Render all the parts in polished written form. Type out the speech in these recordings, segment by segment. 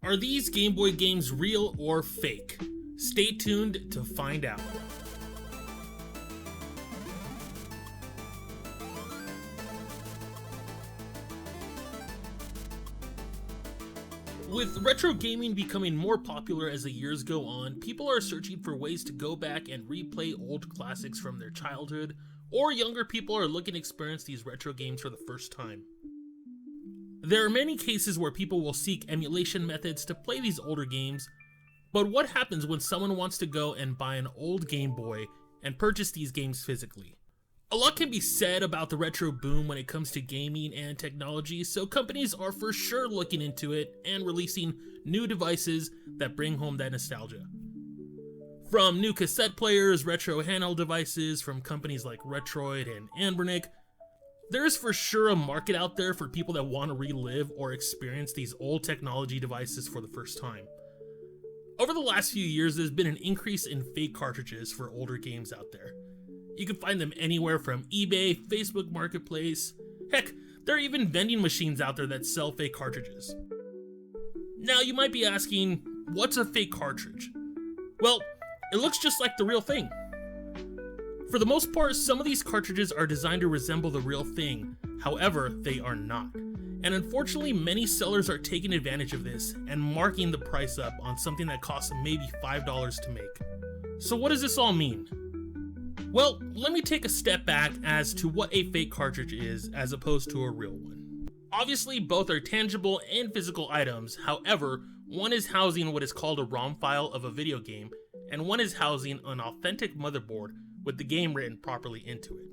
Are these Game Boy games real or fake? Stay tuned to find out. With retro gaming becoming more popular as the years go on, people are searching for ways to go back and replay old classics from their childhood, or younger people are looking to experience these retro games for the first time. There are many cases where people will seek emulation methods to play these older games, but what happens when someone wants to go and buy an old Game Boy and purchase these games physically? A lot can be said about the retro boom when it comes to gaming and technology, so companies are for sure looking into it and releasing new devices that bring home that nostalgia. From new cassette players, retro handheld devices from companies like Retroid and Anbernic, there is for sure a market out there for people that want to relive or experience these old technology devices for the first time. Over the last few years, there's been an increase in fake cartridges for older games out there. You can find them anywhere from eBay, Facebook Marketplace. Heck, there are even vending machines out there that sell fake cartridges. Now you might be asking, what's a fake cartridge? Well, it looks just like the real thing. For the most part, some of these cartridges are designed to resemble the real thing, however, they are not. And unfortunately, many sellers are taking advantage of this and marking the price up on something that costs maybe $5 to make. So what does this all mean? Well, let me take a step back as to what a fake cartridge is as opposed to a real one. Obviously, both are tangible and physical items, however, one is housing what is called a ROM file of a video game, and one is housing an authentic motherboard with the game written properly into it.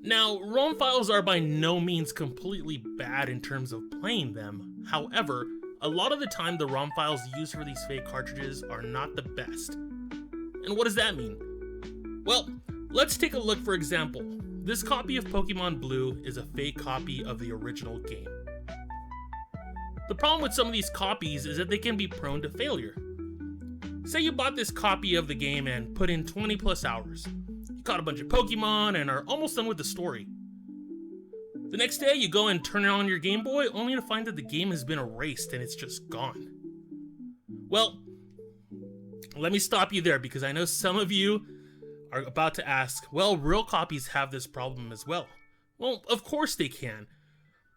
Now, ROM files are by no means completely bad in terms of playing them, however, a lot of the time the ROM files used for these fake cartridges are not the best. And what does that mean? Well, let's take a look. For example, this copy of Pokémon Blue is a fake copy of the original game. The problem with some of these copies is that they can be prone to failure. Say you bought this copy of the game and put in 20 plus hours. You caught a bunch of Pokemon and are almost done with the story. The next day you go and turn it on your Game Boy only to find that the game has been erased and it's just gone. Well, let me stop you there because I know some of you are about to ask, well, real copies have this problem as well. Well, of course they can,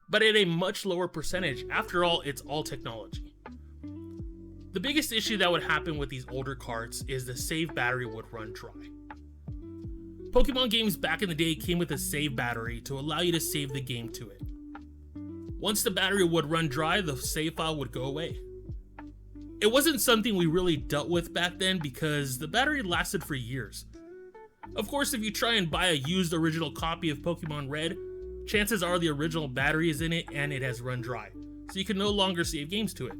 but at a much lower percentage. After all, it's all technology. The biggest issue that would happen with these older carts is the save battery would run dry. Pokemon games back in the day came with a save battery to allow you to save the game to it. Once the battery would run dry, the save file would go away. It wasn't something we really dealt with back then because the battery lasted for years. Of course, if you try and buy a used original copy of Pokemon Red, chances are the original battery is in it and it has run dry, so you can no longer save games to it.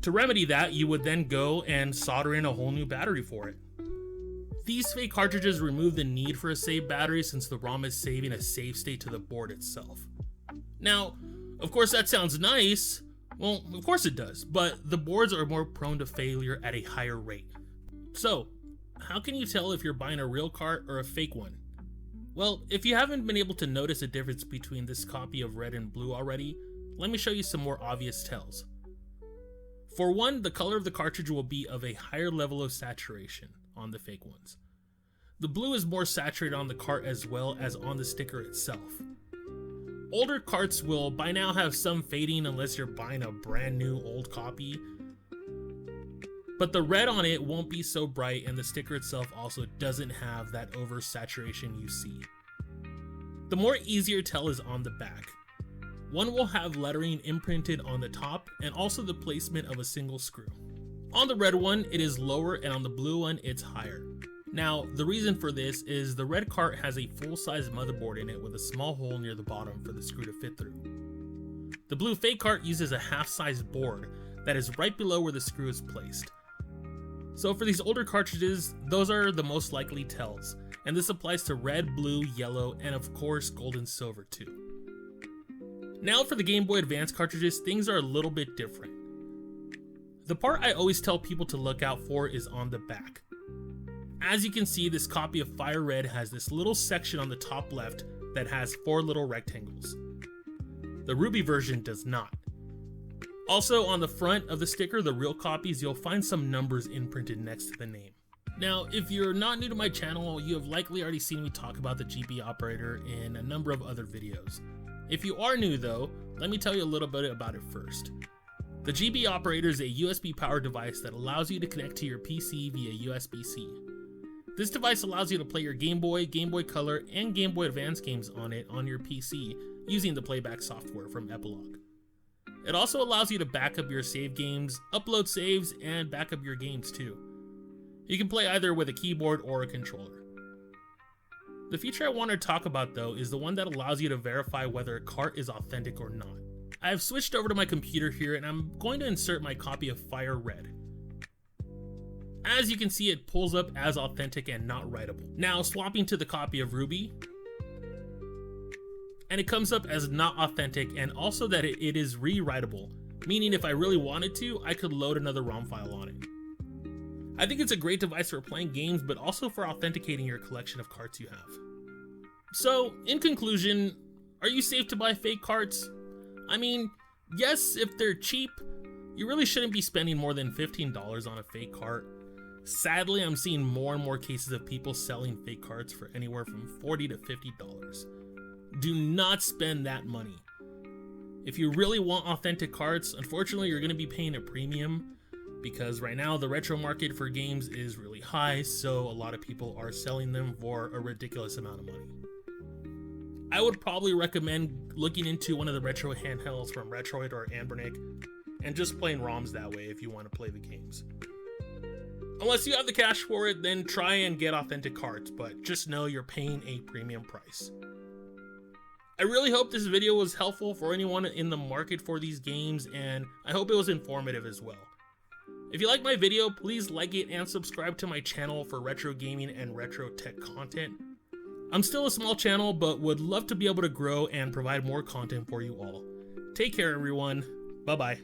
To remedy that, you would then go and solder in a whole new battery for it. These fake cartridges remove the need for a save battery since the ROM is saving a save state to the board itself. Now, of course that sounds nice. Well, of course it does, but the boards are more prone to failure at a higher rate. So, how can you tell if you're buying a real cart or a fake one? Well, if you haven't been able to notice a difference between this copy of Red and Blue already, let me show you some more obvious tells. For one, the color of the cartridge will be of a higher level of saturation on the fake ones. The blue is more saturated on the cart as well as on the sticker itself. Older carts will by now have some fading unless you're buying a brand new old copy, but the red on it won't be so bright and the sticker itself also doesn't have that oversaturation you see. The more easier tell is on the back. One will have lettering imprinted on the top and also the placement of a single screw. On the red one, it is lower, and on the blue one, it's higher. Now, the reason for this is the red cart has a full-size motherboard in it with a small hole near the bottom for the screw to fit through. The blue fake cart uses a half-size board that is right below where the screw is placed. So for these older cartridges, those are the most likely tells, and this applies to red, blue, yellow, and of course gold and silver too. Now for the Game Boy Advance cartridges, things are a little bit different. The part I always tell people to look out for is on the back. As you can see, this copy of Fire Red has this little section on the top left that has 4 little rectangles. The Ruby version does not. Also, on the front of the sticker, the real copies, you'll find some numbers imprinted next to the name. Now, if you're not new to my channel, you have likely already seen me talk about the GB operator in a number of other videos. If you are new though, let me tell you a little bit about it first. The GB operator is a USB powered device that allows you to connect to your PC via USB-C. This device allows you to play your Game Boy, Game Boy Color, and Game Boy Advance games on it on your PC using the playback software from Epilogue. It also allows you to back up your save games, upload saves, and back up your games too. You can play either with a keyboard or a controller. The feature I want to talk about though is the one that allows you to verify whether a cart is authentic or not. I have switched over to my computer here and I'm going to insert my copy of Fire Red. As you can see, it pulls up as authentic and not writable. Now swapping to the copy of Ruby, and it comes up as not authentic and also that it is rewritable, meaning if I really wanted to, I could load another ROM file on it. I think it's a great device for playing games, but also for authenticating your collection of carts you have. So, in conclusion, are you safe to buy fake carts? I mean, yes, if they're cheap, you really shouldn't be spending more than $15 on a fake cart. Sadly, I'm seeing more and more cases of people selling fake carts for anywhere from $40 to $50. Do not spend that money. If you really want authentic carts, unfortunately, you're going to be paying a premium because right now the retro market for games is really high, so a lot of people are selling them for a ridiculous amount of money. I would probably recommend looking into one of the retro handhelds from Retroid or Anbernic and just playing ROMs that way if you want to play the games. Unless you have the cash for it, then try and get authentic carts, but just know you're paying a premium price. I really hope this video was helpful for anyone in the market for these games, and I hope it was informative as well. If you like my video, please like it and subscribe to my channel for retro gaming and retro tech content. I'm still a small channel, but would love to be able to grow and provide more content for you all. Take care, everyone. Bye-bye.